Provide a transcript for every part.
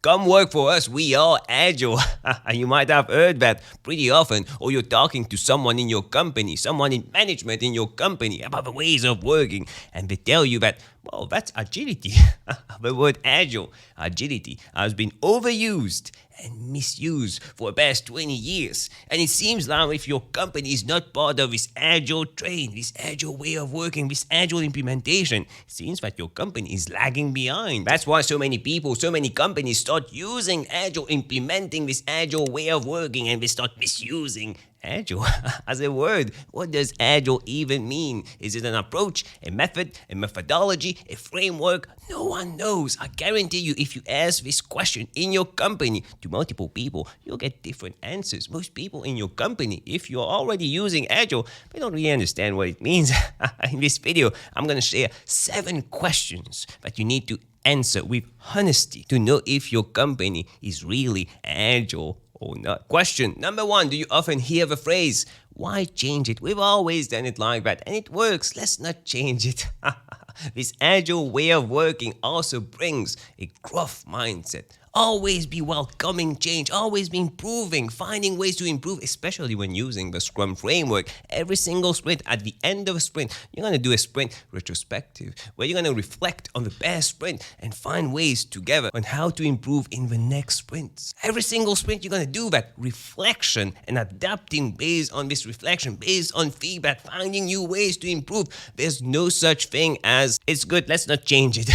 Come work for us. We are agile. You might have heard that pretty often, or you're talking to someone in your company, someone in management in your company about the ways of working, and they tell you that, well, that's agility. The word agile, agility, has been overused and misused for the past 20 years. And it seems now if your company is not part of this agile train, this agile way of working, this agile implementation, it seems that your company is lagging behind. That's why so many people, so many companies start using agile, implementing this agile way of working, and they start misusing agile as a word. What does agile even mean? Is it an approach, a method, a methodology, a framework? No one knows. I guarantee you, if you ask this question in your company to multiple people, you'll get different answers. Most people in your company, if you're already using agile, they don't really understand what it means. In this video, I'm going to share 7 questions that you need to answer with honesty to know if your company is really agile or not. Question number 1. Do you often hear the phrase, why change it? We've always done it like that and it works. Let's not change it. This agile way of working also brings a growth mindset. Always be welcoming change, always be improving, finding ways to improve, especially when using the Scrum framework. Every single sprint, at the end of a sprint, you're going to do a sprint retrospective where you're going to reflect on the past sprint and find ways together on how to improve in the next sprints. Every single sprint, you're going to do that reflection and adapting based on this reflection, based on feedback, finding new ways to improve. There's no such thing as, it's good, let's not change it.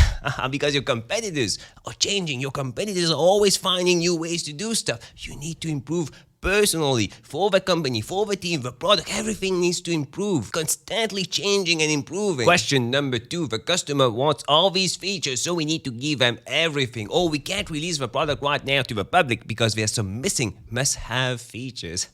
Because your competitors are changing. Your competitors are always finding new ways to do stuff. You need to improve personally, for the company, for the team, the product. Everything needs to improve. Constantly changing and improving. Question number 2. The customer wants all these features, so we need to give them everything. Or we can't release the product right now to the public because there's some missing must-have features.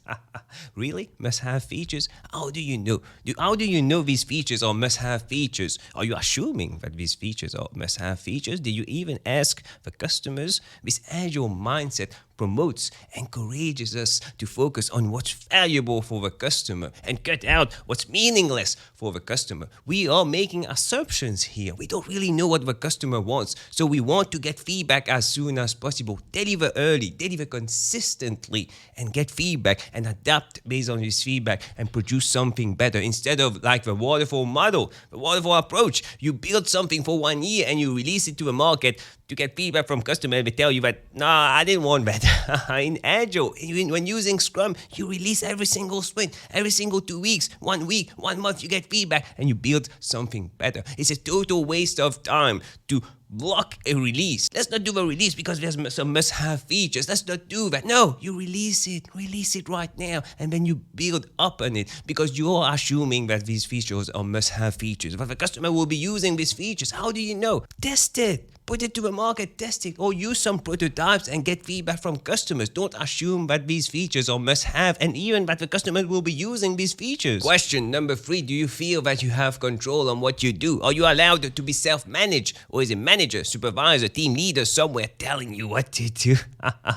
Really? Must-have features? How do you know? How do you know these features are must-have features? Are you assuming that these features are must-have features? Did you even ask the customers? This agile mindset promotes, encourages us to focus on what's valuable for the customer and cut out what's meaningless for the customer. We are making assumptions here. We don't really know what the customer wants, so we want to get feedback as soon as possible. Deliver early, deliver consistently, and get feedback and adapt based on this feedback and produce something better instead of like the waterfall model, the waterfall approach. You build something for 1 year and you release it to the market to get feedback from customers. They tell you that, nah, I didn't want that. In Agile, when using Scrum, you release every single sprint, every single 2 weeks, 1 week, 1 month, you get feedback and you build something better. It's a total waste of time to block a release. Let's not do a release because there's some must-have features. Let's not do that. No, you release it right now, and then you build up on it because you're assuming that these features are must-have features. But the customer will be using these features. How do you know? Test it. Put it to the market, test it, or use some prototypes and get feedback from customers. Don't assume that these features are must-have and even that the customer will be using these features. Question number 3. Do you feel that you have control on what you do? Are you allowed to be self-managed? Or is a manager, supervisor, team leader somewhere telling you what to do?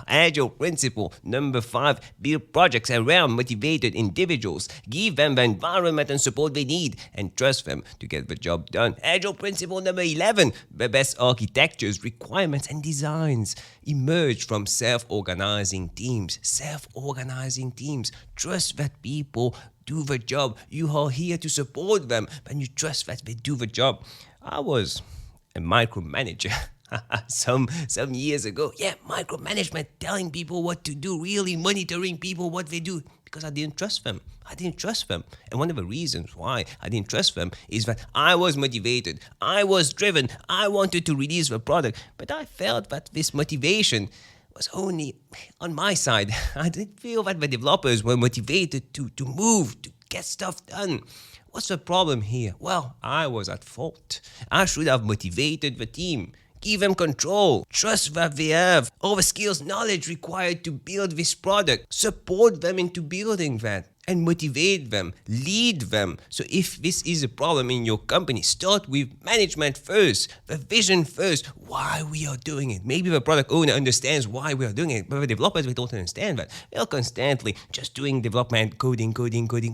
Agile principle number 5. Build projects around motivated individuals. Give them the environment and support they need and trust them to get the job done. Agile principle number 11. The best architectures, requirements, and designs emerge from self-organizing teams. Self-organizing teams. Trust that people do the job. You are here to support them, and you trust that they do the job. I was a micromanager. some years ago. Yeah, micromanagement, telling people what to do, really monitoring people what they do, because I didn't trust them. And one of the reasons why I didn't trust them is that I was motivated, I was driven, I wanted to release the product, but I felt that this motivation was only on my side. I didn't feel that the developers were motivated to move, to get stuff done. What's the problem here? Well, I was at fault. I should have motivated the team. Give them control. Trust that they have all the skills, knowledge required to build this product. Support them into building that. And motivate them, lead them. So if this is a problem in your company, start with management first, the vision first, why we are doing it. Maybe the product owner understands why we are doing it, but the developers, they don't understand that. They are constantly just doing development, coding,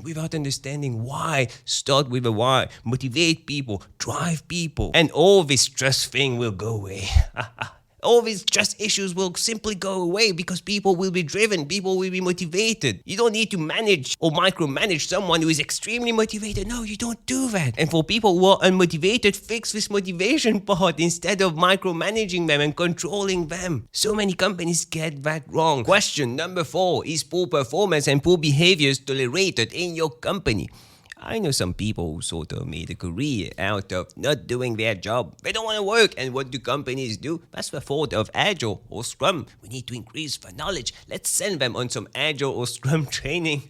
without understanding why. Start with the why. Motivate people, drive people, and all this stress thing will go away. All these trust issues will simply go away because people will be driven, people will be motivated. You don't need to manage or micromanage someone who is extremely motivated. No, you don't do that. And for people who are unmotivated, fix this motivation part instead of micromanaging them and controlling them. So many companies get that wrong. Question number 4, is poor performance and poor behaviors tolerated in your company? I know some people who sort of made a career out of not doing their job. They don't want to work. And what do companies do? That's the fault of Agile or Scrum. We need to increase the knowledge. Let's send them on some Agile or Scrum training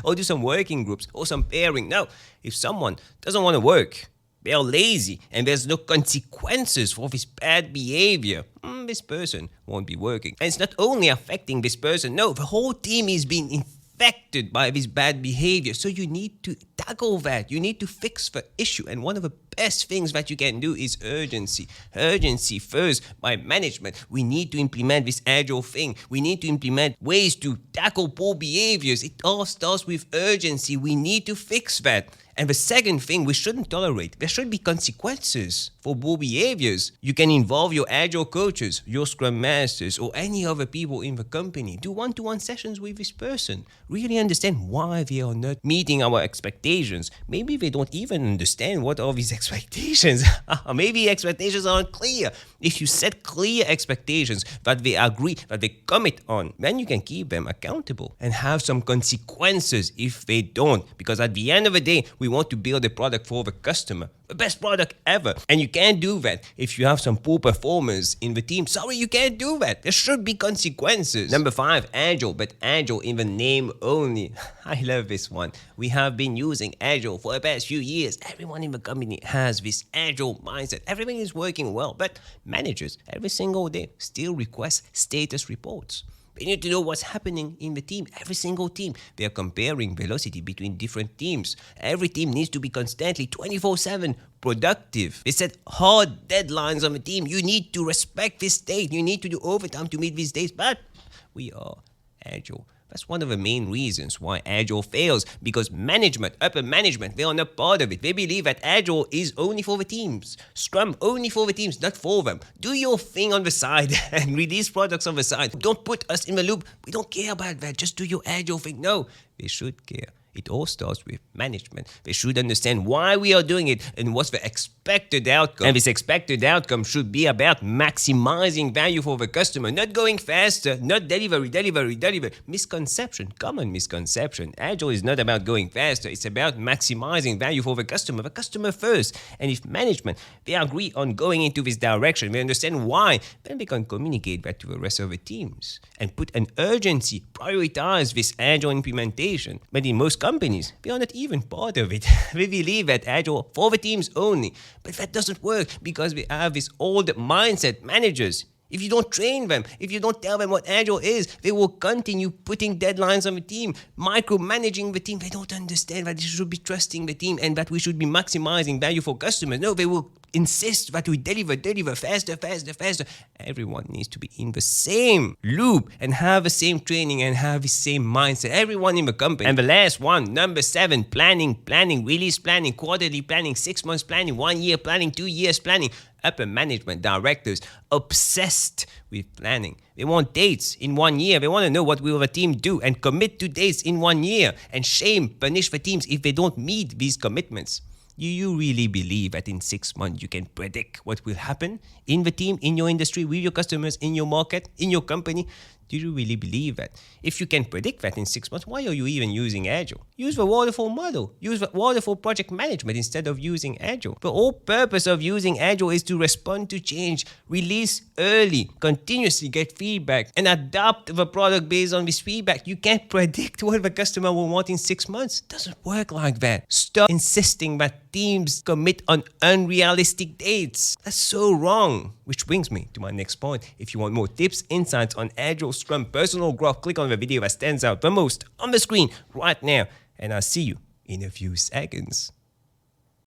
or do some working groups or some pairing. No, if someone doesn't want to work, they're lazy and there's no consequences for this bad behavior, this person won't be working. And it's not only affecting this person. No, the whole team is being affected by this bad behavior. So you need to tackle that. You need to fix the issue. And one of the best things that you can do is urgency. Urgency first by management. We need to implement this Agile thing. We need to implement ways to tackle poor behaviors. It all starts with urgency. We need to fix that. And the second thing we shouldn't tolerate, there should be consequences for poor behaviors. You can involve your Agile coaches, your Scrum Masters, or any other people in the company. Do one-to-one sessions with this person. Really understand why they are not meeting our expectations. Maybe they don't even understand what are these expectations. Maybe expectations aren't clear. If you set clear expectations that they agree, that they commit on, then you can keep them accountable and have some consequences if they don't. Because at the end of the day, we want to build a product for the customer, the best product ever. And you can't do that if you have some poor performers in the team. Sorry, you can't do that. There should be consequences. Number 5, Agile, but Agile in the name only. I love this one. We have been using Agile for the past few years. Everyone in the company has this Agile mindset. Everything is working well, but managers every single day still request status reports. They need to know what's happening in the team, every single team. They are comparing velocity between different teams. Every team needs to be constantly 24/7 productive. They set hard deadlines on the team. You need to respect this date. You need to do overtime to meet these dates. But we are Agile. That's one of the main reasons why Agile fails, because management, upper management, they are not part of it. They believe that Agile is only for the teams. Scrum only for the teams, not for them. Do your thing on the side and release products on the side. Don't put us in the loop. We don't care about that. Just do your Agile thing. No, they should care. It all starts with management. They should understand why we are doing it and what's the expected outcome. And this expected outcome should be about maximizing value for the customer, not going faster, not delivery. Misconception, common misconception. Agile is not about going faster. It's about maximizing value for the customer first. And if management, they agree on going into this direction, they understand why, then they can communicate that to the rest of the teams and put an urgency, prioritize this Agile implementation. But in most companies, they are not even part of it. They believe that Agile for the teams only. But that doesn't work because we have this old mindset managers. If you don't train them, if you don't tell them what Agile is, they will continue putting deadlines on the team, micromanaging the team. They don't understand that they should be trusting the team and that we should be maximizing value for customers. No, they will insist that we deliver faster. Everyone needs to be in the same loop and have the same training and have the same mindset. Everyone in the company. And the last one, number 7, planning, release planning, quarterly planning, 6 months planning, 1 year planning, 2 years planning. Upper management directors obsessed with planning. They want dates in 1 year. They want to know what will the team do and commit to dates in 1 year and punish the teams if they don't meet these commitments. Do you really believe that in 6 months you can predict what will happen in the team, in your industry, with your customers, in your market, in your company? Do you really believe that? If you can predict that in 6 months, why are you even using Agile? Use the waterfall model. Use the waterfall project management instead of using Agile. The whole purpose of using Agile is to respond to change, release early, continuously get feedback, and adapt the product based on this feedback. You can't predict what the customer will want in 6 months. It doesn't work like that. Stop insisting that teams commit on unrealistic dates. That's so wrong. Which brings me to my next point. If you want more tips, insights on Agile, Scrum, personal growth, click on the video that stands out the most on the screen right now. And I'll see you in a few seconds.